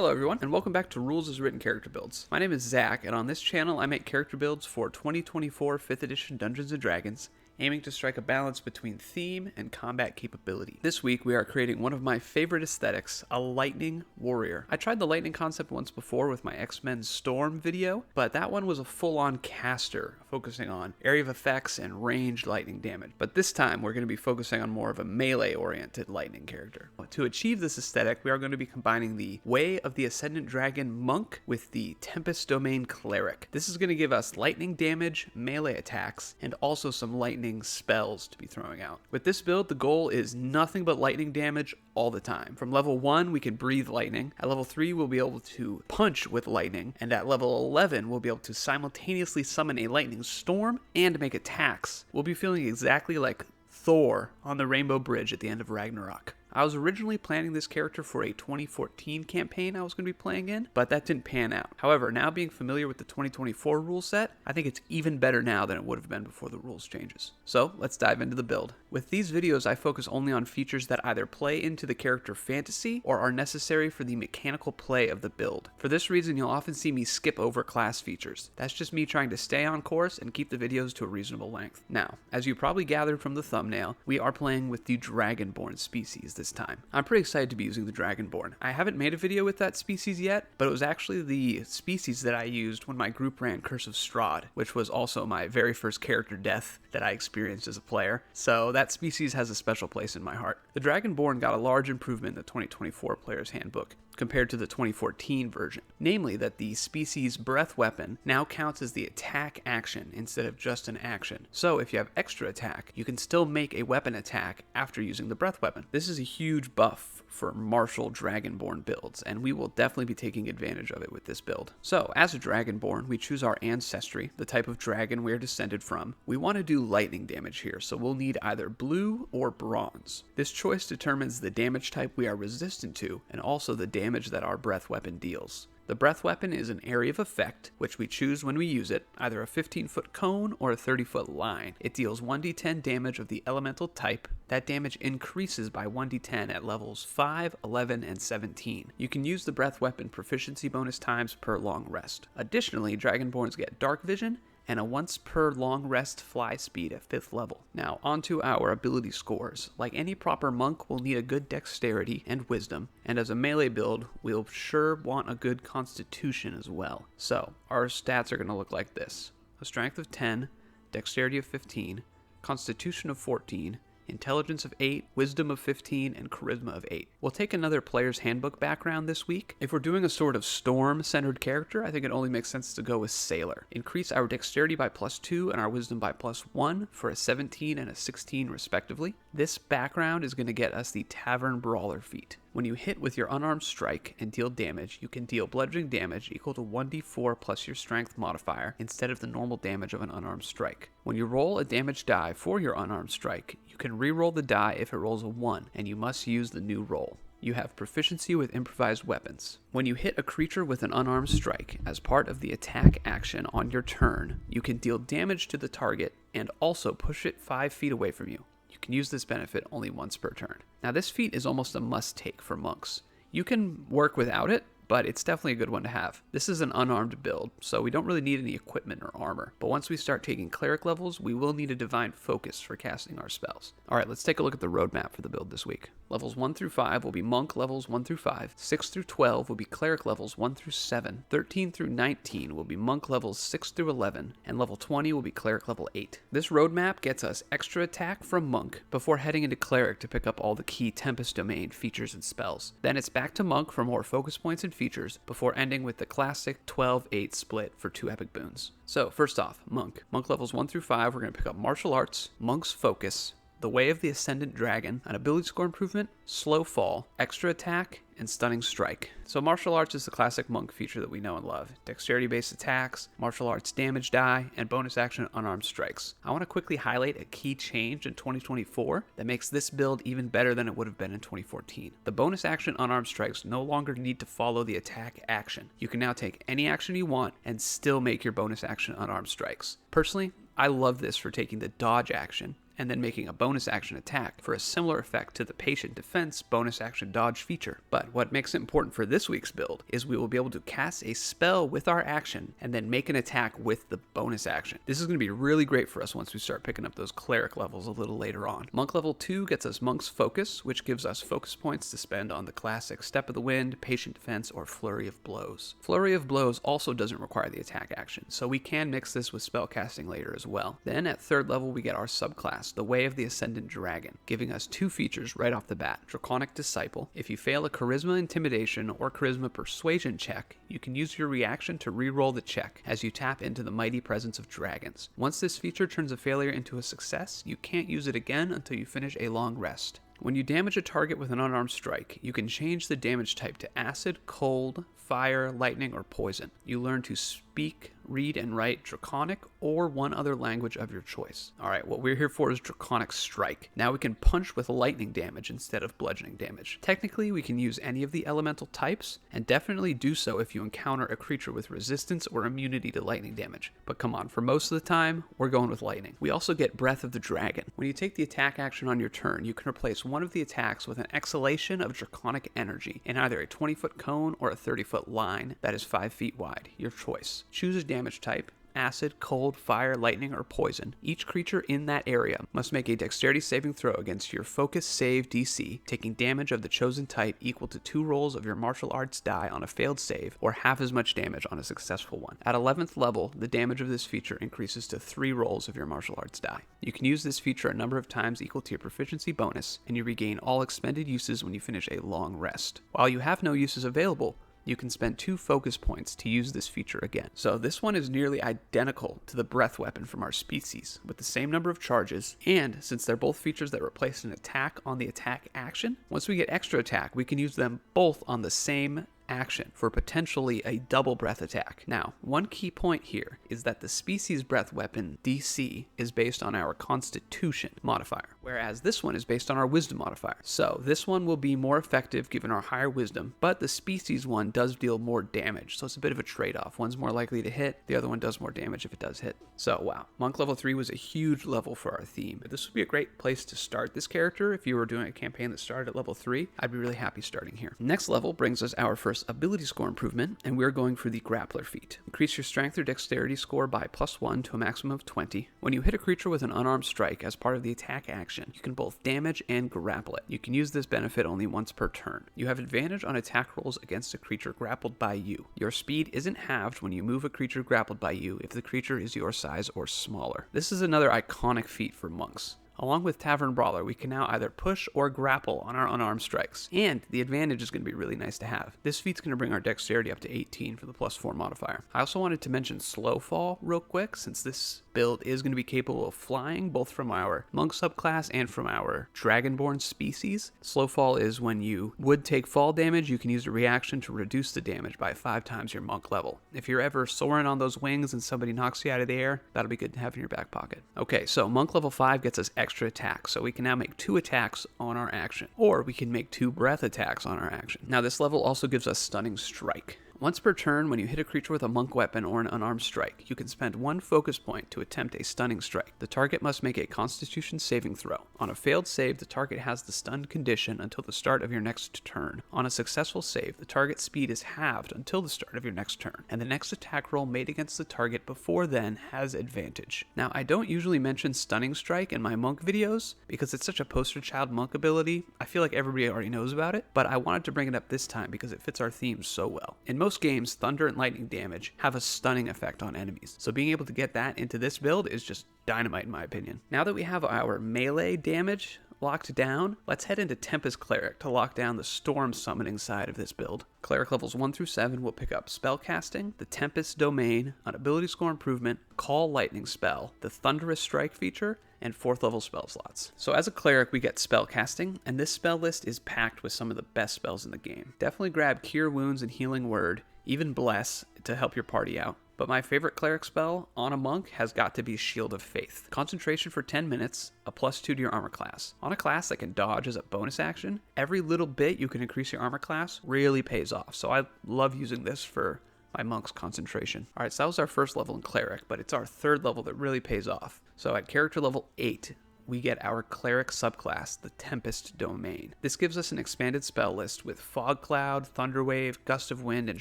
Hello everyone, and welcome back to Rules as Written Character Builds. My name is Zach, and on this channel I make character builds for 2024 5th edition Dungeons & Dragons, aiming to strike a balance between theme and combat capability. This week we are creating one of my favorite aesthetics, a lightning warrior. I tried the lightning concept once before with my X-Men Storm video, but that one was a full-on caster, focusing on area of effects and ranged lightning damage. But this time we're going to be focusing on more of a melee-oriented lightning character. To achieve this aesthetic, we are going to be combining the Way of the Ascendant Dragon Monk with the Tempest Cleric. This is going to give us lightning damage, melee attacks, and also some lightning spells to be throwing out. With this build, the goal is nothing but lightning damage all the time. From level 1, we can breathe lightning. At level 3, we'll be able to punch with lightning. And at level 11, we'll be able to simultaneously summon a lightning storm and make attacks. We'll be feeling exactly like Thor on the Rainbow Bridge at the end of Ragnarok. I was originally planning this character for a 2014 campaign I was going to be playing in, but that didn't pan out. However, now being familiar with the 2024 rule set, I think it's even better now than it would have been before the rules changes. So let's dive into the build. With these videos, I focus only on features that either play into the character fantasy or are necessary for the mechanical play of the build. For this reason, you'll often see me skip over class features. That's just me trying to stay on course and keep the videos to a reasonable length. Now, as you probably gathered from the thumbnail, we are playing with the Dragonborn species this time. I'm pretty excited to be using the Dragonborn. I haven't made a video with that species yet, but it was actually the species that I used when my group ran Curse of Strahd, which was also my very first character death that I experienced as a player, so that species has a special place in my heart. The Dragonborn got a large improvement in the 2024 Player's Handbook compared to the 2014 version, namely that the species Breath Weapon now counts as the attack action instead of just an action. So if you have extra attack, you can still make a weapon attack after using the Breath Weapon. This is a huge buff for martial Dragonborn builds, and we will definitely be taking advantage of it with this build. So as a Dragonborn, we choose our ancestry, the type of dragon we are descended from. We want to do lightning damage here, so we'll need either blue or bronze. This choice determines the damage type we are resistant to, and also the damage that our breath weapon deals. The breath weapon is an area of effect, which we choose when we use it, either a 15-foot cone or a 30-foot line. It deals 1d10 damage of the elemental type. That damage increases by 1d10 at levels 5, 11, and 17. You can use the breath weapon proficiency bonus times per long rest. Additionally, Dragonborns get dark vision and a once per long rest fly speed at 5th level. Now, onto our ability scores. Like any proper monk, we'll need a good dexterity and wisdom, and as a melee build, we'll sure want a good constitution as well. So, our stats are going to look like this. A strength of 10, dexterity of 15, constitution of 14, intelligence of 8, wisdom of 15, and charisma of 8. We'll take another player's handbook background this week. If we're doing a sort of storm-centered character, I think it only makes sense to go with Sailor. Increase our dexterity by +2 and our wisdom by +1 for a 17 and a 16 respectively. This background is going to get us the Tavern Brawler feat. When you hit with your unarmed strike and deal damage, you can deal bludgeoning damage equal to 1d4 plus your strength modifier instead of the normal damage of an unarmed strike. When you roll a damage die for your unarmed strike, you can re-roll the die if it rolls a 1, and you must use the new roll. You have proficiency with improvised weapons. When you hit a creature with an unarmed strike, as part of the attack action on your turn, you can deal damage to the target and also push it 5 feet away from you. You can use this benefit only once per turn. Now this feat is almost a must-take for monks. You can work without it, but it's definitely a good one to have. This is an unarmed build, so we don't really need any equipment or armor. But once we start taking cleric levels, we will need a divine focus for casting our spells. Alright, let's take a look at the roadmap for the build this week. Levels 1 through 5 will be monk levels 1 through 5, 6 through 12 will be cleric levels 1 through 7, 13 through 19 will be monk levels 6 through 11, and level 20 will be cleric level 8. This roadmap gets us extra attack from monk before heading into cleric to pick up all the key Tempest domain features and spells. Then it's back to monk for more focus points and features before ending with the classic 12-8 split for 2 epic boons. So first off, monk. Monk levels 1 through 5, we're going to pick up martial arts, monk's focus, the Way of the Ascendant Dragon, an ability score improvement, slow fall, extra attack, and stunning strike. So martial arts is the classic monk feature that we know and love. Dexterity-based attacks, martial arts damage die, and bonus action unarmed strikes. I want to quickly highlight a key change in 2024 that makes this build even better than it would have been in 2014. The bonus action unarmed strikes no longer need to follow the attack action. You can now take any action you want and still make your bonus action unarmed strikes. Personally, I love this for taking the dodge action and then making a bonus action attack for a similar effect to the Patient Defense bonus action dodge feature. But what makes it important for this week's build is we will be able to cast a spell with our action and then make an attack with the bonus action. This is going to be really great for us once we start picking up those cleric levels a little later on. Monk level 2 gets us Monk's Focus, which gives us focus points to spend on the classic Step of the Wind, Patient Defense, or Flurry of Blows. Flurry of Blows also doesn't require the attack action, so we can mix this with spellcasting later as well. Then at 3rd level we get our subclass, the Way of the Ascendant Dragon, giving us 2 features right off the bat. Draconic Disciple. If you fail a Charisma Intimidation or Charisma Persuasion check, you can use your reaction to re-roll the check as you tap into the mighty presence of dragons. Once this feature turns a failure into a success, you can't use it again until you finish a long rest. When you damage a target with an unarmed strike, you can change the damage type to acid, cold, fire, lightning, or poison. You learn to speak, read, and write Draconic or one other language of your choice. Alright, what we're here for is Draconic Strike. Now we can punch with lightning damage instead of bludgeoning damage. Technically, we can use any of the elemental types, and definitely do so if you encounter a creature with resistance or immunity to lightning damage. But come on, for most of the time, we're going with lightning. We also get Breath of the Dragon. When you take the attack action on your turn, you can replace one of the attacks with an exhalation of draconic energy in either a 20-foot cone or a 30-foot line that is 5 feet wide. Your choice. Choose a damage type: acid, cold, fire, lightning, or poison. Each creature in that area must make a dexterity saving throw against your focus save DC, taking damage of the chosen type equal to 2 rolls of your martial arts die on a failed save, or half as much damage on a successful one. At 11th level, the damage of this feature increases to 3 rolls of your martial arts die. You can use this feature a number of times equal to your proficiency bonus, and you regain all expended uses when you finish a long rest. While you have no uses available, you can spend 2 focus points to use this feature again. So this one is nearly identical to the breath weapon from our species, with the same number of charges, and since they're both features that replace an attack on the attack action, once we get extra attack, we can use them both on the same action for potentially a double breath attack. Now, one key point here is that the species breath weapon DC is based on our constitution modifier, whereas this one is based on our wisdom modifier. So this one will be more effective given our higher wisdom, but the species one does deal more damage, so it's a bit of a trade-off. One's more likely to hit, the other one does more damage if it does hit. So wow, Monk level 3 was a huge level for our theme. This would be a great place to start this character. If you were doing a campaign that started at level 3, I'd be really happy starting here. Next level brings us our first ability score improvement, and we're going for the Grappler feat. Increase your strength or dexterity score by +1 to a maximum of 20. When you hit a creature with an unarmed strike as part of the attack action, you can both damage and grapple it. You can use this benefit only once per turn. You have advantage on attack rolls against a creature grappled by you. Your speed isn't halved when you move a creature grappled by you if the creature is your size or smaller. This is another iconic feat for monks. Along with Tavern Brawler, we can now either push or grapple on our unarmed strikes, and the advantage is going to be really nice to have. This feat's going to bring our dexterity up to 18 for the +4 modifier. I also wanted to mention Slow Fall real quick, since this build is going to be capable of flying, both from our Monk subclass and from our Dragonborn species. Slow Fall is when you would take fall damage, you can use a reaction to reduce the damage by 5 times your Monk level. If you're ever soaring on those wings and somebody knocks you out of the air, that'll be good to have in your back pocket. Okay, so Monk level 5 gets us extra attack, so we can now make 2 attacks on our action, or we can make 2 breath attacks on our action. Now this level also gives us Stunning Strike. Once per turn, when you hit a creature with a monk weapon or an unarmed strike, you can spend 1 focus point to attempt a stunning strike. The target must make a Constitution saving throw. On a failed save, the target has the stunned condition until the start of your next turn. On a successful save, the target's speed is halved until the start of your next turn, and the next attack roll made against the target before then has advantage. Now, I don't usually mention Stunning Strike in my monk videos because it's such a poster child monk ability. I feel like everybody already knows about it, but I wanted to bring it up this time because it fits our theme so well. In most games, thunder and lightning damage have a stunning effect on enemies, so being able to get that into this build is just dynamite in my opinion. Now that we have our melee damage locked down, let's head into Tempest Cleric to lock down the storm summoning side of this build. Cleric levels 1 through 7 will pick up Spellcasting, the Tempest Domain, an ability score improvement, Call Lightning Spell, the Thunderous Strike feature, and 4th level spell slots. So as a cleric, we get Spellcasting, and this spell list is packed with some of the best spells in the game. Definitely grab Cure Wounds and Healing Word, even Bless to help your party out. But my favorite cleric spell on a monk has got to be Shield of Faith. Concentration for 10 minutes, a +2 to your armor class. On a class that can dodge as a bonus action, every little bit you can increase your armor class really pays off. So I love using this for my monk's concentration. Alright, so that was our first level in cleric, but it's our 3rd level that really pays off. So at character level 8, we get our Cleric subclass, the Tempest Domain. This gives us an expanded spell list with Fog Cloud, Thunderwave, Gust of Wind, and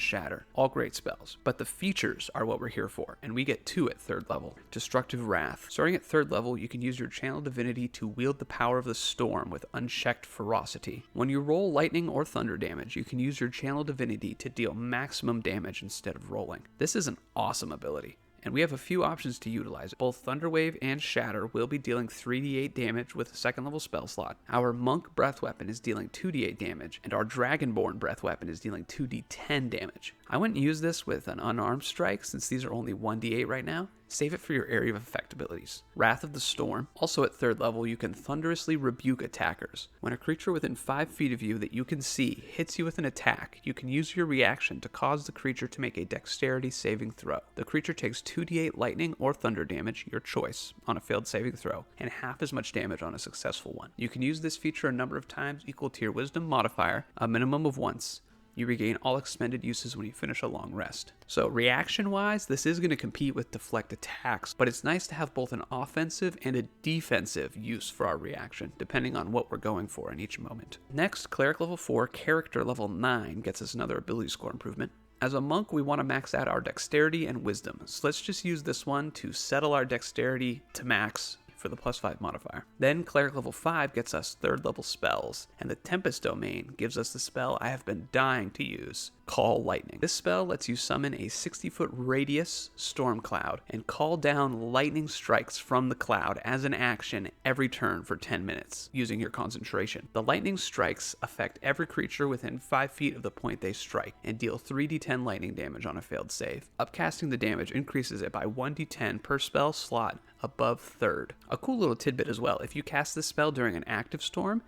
Shatter. All great spells. But the features are what we're here for, and we get 2 at 3rd level. Destructive Wrath. Starting at 3rd level, you can use your Channel Divinity to wield the power of the storm with unchecked ferocity. When you roll lightning or thunder damage, you can use your Channel Divinity to deal maximum damage instead of rolling. This is an awesome ability, and we have a few options to utilize it. Both Thunderwave and Shatter will be dealing 3d8 damage with a 2nd level spell slot. Our Monk Breath Weapon is dealing 2d8 damage, and our Dragonborn Breath Weapon is dealing 2d10 damage. I wouldn't use this with an unarmed strike since these are only 1d8 right now. Save it for your area of effect abilities. Wrath of the Storm. Also at 3rd level, you can thunderously rebuke attackers. When a creature within 5 feet of you that you can see hits you with an attack, you can use your reaction to cause the creature to make a dexterity saving throw. The creature takes 2d8 lightning or thunder damage, your choice, on a failed saving throw, and half as much damage on a successful one. You can use this feature a number of times equal to your wisdom modifier, a minimum of once. You regain all expended uses when you finish a long rest. So reaction-wise, this is going to compete with deflect attacks, but it's nice to have both an offensive and a defensive use for our reaction, depending on what we're going for in each moment. Next, Cleric level 4, Character level 9 gets us another ability score improvement. As a monk, we want to max out our dexterity and wisdom, so let's just use this one to settle our dexterity to max for the +5 modifier. Then Cleric level 5 gets us 3rd level spells, and the Tempest Domain gives us the spell I have been dying to use, Call Lightning. This spell lets you summon a 60-foot radius storm cloud and call down lightning strikes from the cloud as an action every turn for 10 minutes using your concentration. The lightning strikes affect every creature within 5 feet of the point they strike and deal 3d10 lightning damage on a failed save. Upcasting the damage increases it by 1d10 per spell slot above 3rd. A cool little tidbit as well, if you cast this spell during an active storm,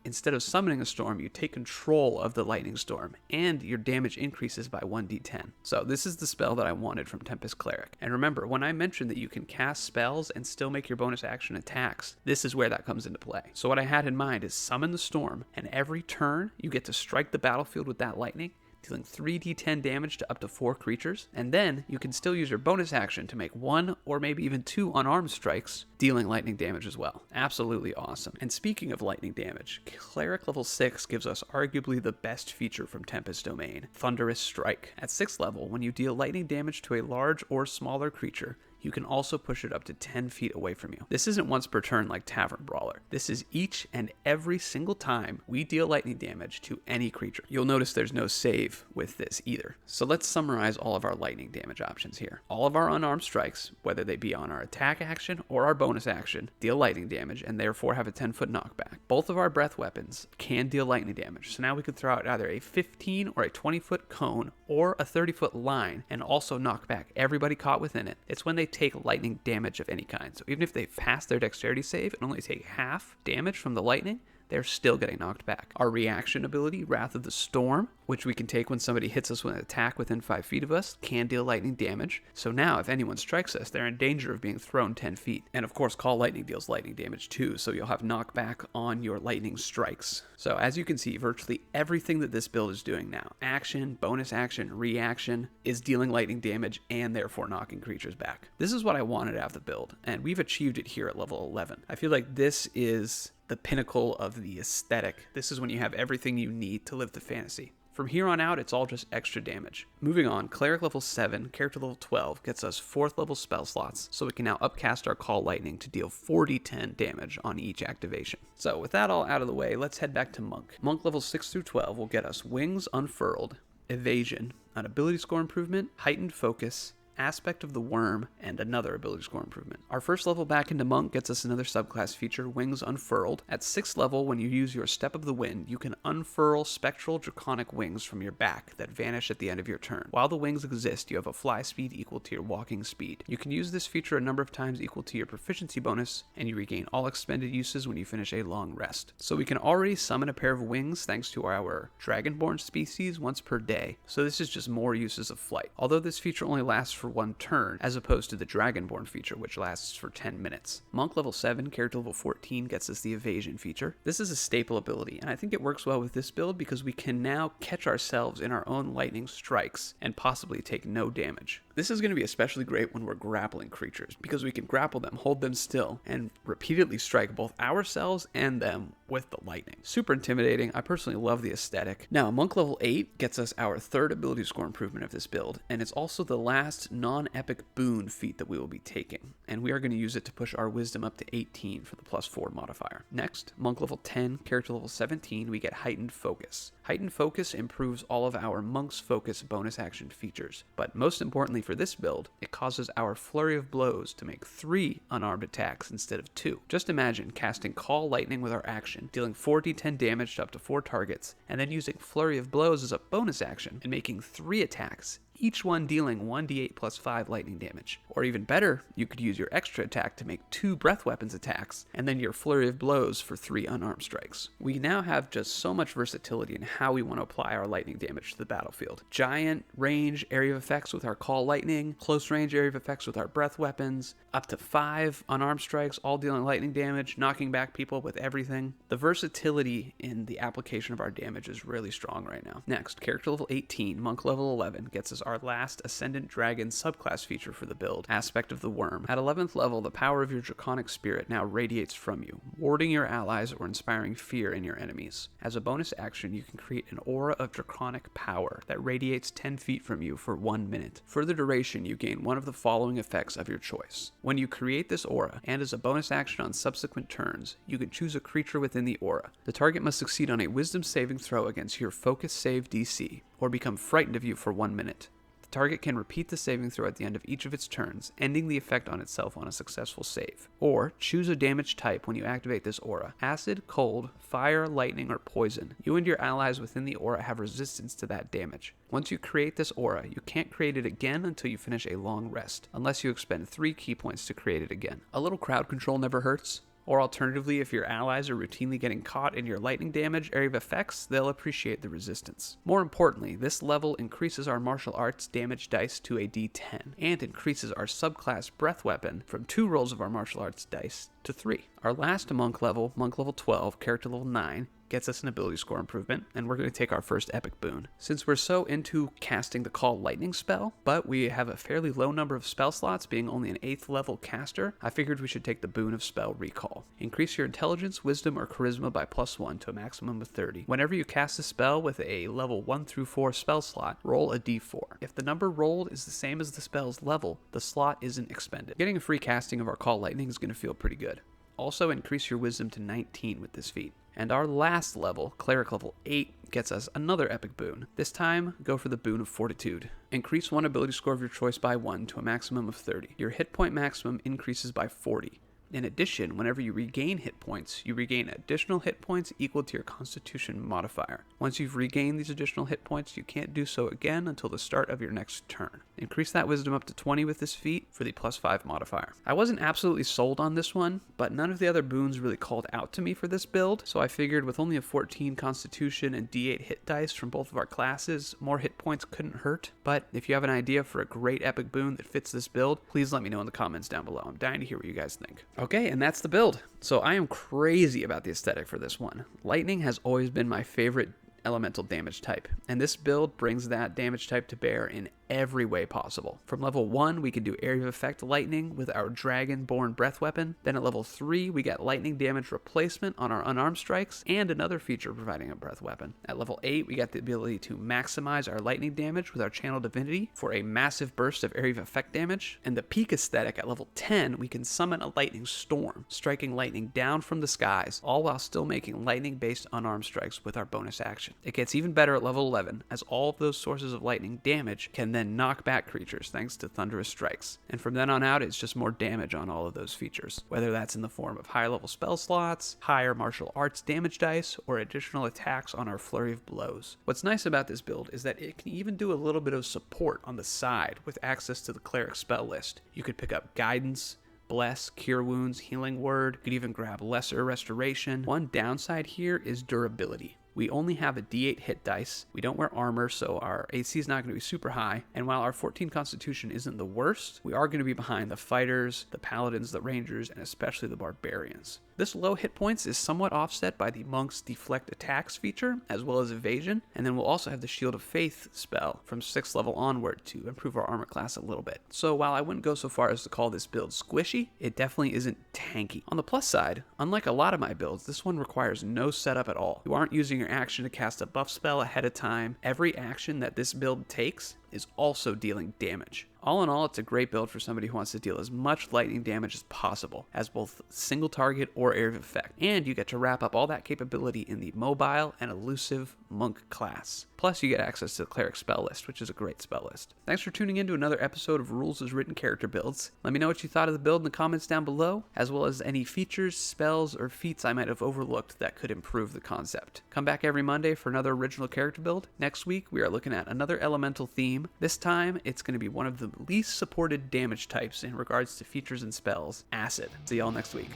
instead of summoning a storm, you take control of the lightning storm, and your damage increases by 1d10. So this is the spell that I wanted from Tempest Cleric. And remember, when I mentioned that you can cast spells and still make your bonus action attacks, this is where that comes into play. So what I had in mind is summon the storm, and every turn you get to strike the battlefield with that lightning, dealing 3d10 damage to up to 4 creatures, and then you can still use your bonus action to make 1 or maybe even 2 unarmed strikes, dealing lightning damage as well. Absolutely awesome. And speaking of lightning damage, Cleric level 6 gives us arguably the best feature from Tempest Domain, Thunderous Strike. At 6th level, when you deal lightning damage to a large or smaller creature, you can also push it up to 10 feet away from you. This isn't once per turn like Tavern Brawler. This is each and every single time we deal lightning damage to any creature. You'll notice there's no save with this either. So let's summarize all of our lightning damage options here. All of our unarmed strikes, whether they be on our attack action or our bonus action, deal lightning damage and therefore have a 10-foot knockback. Both of our breath weapons can deal lightning damage, so now we can throw out either a 15 or a 20-foot cone or a 30-foot line and also knock back everybody caught within it. It's when they take lightning damage of any kind. So even if they pass their dexterity save and only take half damage from the lightning, they're still getting knocked back. Our reaction ability, Wrath of the Storm, which we can take when somebody hits us with an attack within 5 feet of us, can deal lightning damage. So now if anyone strikes us, they're in danger of being thrown 10 feet. And of course, Call Lightning deals lightning damage too, so you'll have knockback on your lightning strikes. So as you can see, virtually everything that this build is doing now, action, bonus action, reaction, is dealing lightning damage and therefore knocking creatures back. This is what I wanted out of the build, and we've achieved it here at level 11. I feel like this is the pinnacle of the aesthetic. This is when you have everything you need to live the fantasy. From here on out, it's all just extra damage. Moving on, Cleric level 7, Character level 12 gets us 4th level spell slots, so we can now upcast our Call Lightning to deal 4d10 damage on each activation. So with that all out of the way, let's head back to Monk. Monk level 6 through 12 will get us Wings Unfurled, Evasion, an ability score improvement, Heightened Focus, Aspect of the Worm, and another ability score improvement. Our first level back into Monk gets us another subclass feature, Wings Unfurled. At 6th level, when you use your Step of the Wind, you can unfurl spectral draconic wings from your back that vanish at the end of your turn. While the wings exist, you have a fly speed equal to your walking speed. You can use this feature a number of times equal to your proficiency bonus, and you regain all expended uses when you finish a long rest. So we can already summon a pair of wings thanks to our Dragonborn species once per day, so this is just more uses of flight. Although this feature only lasts for 1 turn, as opposed to the Dragonborn feature, which lasts for 10 minutes. Monk level 7, Character level 14 gets us the Evasion feature. This is a staple ability, and I think it works well with this build because we can now catch ourselves in our own lightning strikes and possibly take no damage. This is going to be especially great when we're grappling creatures, because we can grapple them, hold them still, and repeatedly strike both ourselves and them with the lightning. Super intimidating. I personally love the aesthetic. Now, Monk level 8 gets us our third ability score improvement of this build, and it's also the last non-epic boon feat that we will be taking, and we are going to use it to push our wisdom up to 18 for the +4 modifier. Next, Monk level 10, character level 17, we get heightened focus. Heightened focus improves all of our Monk's focus bonus action features, but most importantly for this build, it causes our flurry of blows to make 3 unarmed attacks instead of 2. Just imagine casting Call Lightning with our action, dealing 4d10 damage to up to 4 targets, and then using Flurry of Blows as a bonus action and making 3 attacks, each one dealing 1d8 plus 5 lightning damage. Or even better, you could use your extra attack to make 2 breath weapons attacks, and then your flurry of blows for 3 unarmed strikes. We now have just so much versatility in how we want to apply our lightning damage to the battlefield. Giant range area of effects with our Call Lightning, close range area of effects with our breath weapons, up to 5 unarmed strikes, all dealing lightning damage, knocking back people with everything. The versatility in the application of our damage is really strong right now. Next, character level 18, Monk level 11 gets us our last Ascendant Dragon subclass feature for the build, Aspect of the Worm. At 11th level, the power of your draconic spirit now radiates from you, warding your allies or inspiring fear in your enemies. As a bonus action, you can create an aura of draconic power that radiates 10 feet from you for 1 minute. For the duration, you gain one of the following effects of your choice. When you create this aura, and as a bonus action on subsequent turns, you can choose a creature within the aura. The target must succeed on a wisdom saving throw against your focus save DC, or become frightened of you for 1 minute. The target can repeat the saving throw at the end of each of its turns, ending the effect on itself on a successful save. Or, choose a damage type when you activate this aura: acid, cold, fire, lightning, or poison. You and your allies within the aura have resistance to that damage. Once you create this aura, you can't create it again until you finish a long rest, unless you expend 3 key points to create it again. A little crowd control never hurts. Or alternatively, if your allies are routinely getting caught in your lightning damage area of effects, they'll appreciate the resistance. More importantly, this level increases our martial arts damage dice to a d10, and increases our subclass breath weapon from 2 rolls of our martial arts dice to 3. Our last Monk level 12, character level 9, gets us an ability score improvement, and we're going to take our first epic boon. Since we're so into casting the Call Lightning spell, but we have a fairly low number of spell slots, being only an 8th level caster, I figured we should take the boon of Spell Recall. Increase your intelligence, wisdom, or charisma by +1 to a maximum of 30. Whenever you cast a spell with a level 1 through 4 spell slot, roll a d4. If the number rolled is the same as the spell's level, the slot isn't expended. Getting a free casting of our Call Lightning is going to feel pretty good. Also, increase your wisdom to 19 with this feat. And our last level, Cleric level 8, gets us another epic boon. This time, go for the boon of Fortitude. Increase one ability score of your choice by 1 to a maximum of 30. Your hit point maximum increases by 40. In addition, whenever you regain hit points, you regain additional hit points equal to your Constitution modifier. Once you've regained these additional hit points, you can't do so again until the start of your next turn. Increase that wisdom up to 20 with this feat for the +5 modifier. I wasn't absolutely sold on this one, but none of the other boons really called out to me for this build, so I figured with only a 14 Constitution and d8 hit dice from both of our classes, more hit points couldn't hurt. But if you have an idea for a great epic boon that fits this build, please let me know in the comments down below. I'm dying to hear what you guys think. Okay, and that's the build. So I am crazy about the aesthetic for this one. Lightning has always been my favorite elemental damage type, and this build brings that damage type to bear in every way possible. From level 1, we can do area of effect lightning with our Dragonborn Breath Weapon. Then at level 3, we get lightning damage replacement on our unarmed strikes, and another feature providing a breath weapon. At level 8, we get the ability to maximize our lightning damage with our Channel Divinity for a massive burst of area of effect damage. And the peak aesthetic at level 10, we can summon a lightning storm, striking lightning down from the skies, all while still making lightning-based unarmed strikes with our bonus action. It gets even better at level 11, as all of those sources of lightning damage can then knock back creatures thanks to Thunderous Strikes. And from then on out, it's just more damage on all of those features, whether that's in the form of higher level spell slots, higher martial arts damage dice, or additional attacks on our Flurry of Blows. What's nice about this build is that it can even do a little bit of support on the side with access to the Cleric spell list. You could pick up Guidance, Bless, Cure Wounds, Healing Word. You could even grab Lesser Restoration. One downside here is durability. We only have a D8 hit dice. We don't wear armor, so our AC is not going to be super high. And while our 14 constitution isn't the worst, we are going to be behind the fighters, the paladins, the rangers, and especially the barbarians. This low hit points is somewhat offset by the monk's deflect attacks feature, as well as evasion, and then we'll also have the Shield of Faith spell from 6th level onward to improve our armor class a little bit. So while I wouldn't go so far as to call this build squishy, it definitely isn't tanky. On the plus side, unlike a lot of my builds, this one requires no setup at all. You aren't using your action to cast a buff spell ahead of time. Every action that this build takes is also dealing damage. All in all, it's a great build for somebody who wants to deal as much lightning damage as possible, as both single target or area of effect. And you get to wrap up all that capability in the mobile and elusive monk class. Plus, you get access to the cleric spell list, which is a great spell list. Thanks for tuning in to another episode of Rules as Written Character Builds. Let me know what you thought of the build in the comments down below, as well as any features, spells, or feats I might have overlooked that could improve the concept. Come back every Monday for another original character build. Next week, we are looking at another elemental theme. This time, it's going to be one of the least supported damage types in regards to features and spells, acid. See y'all next week.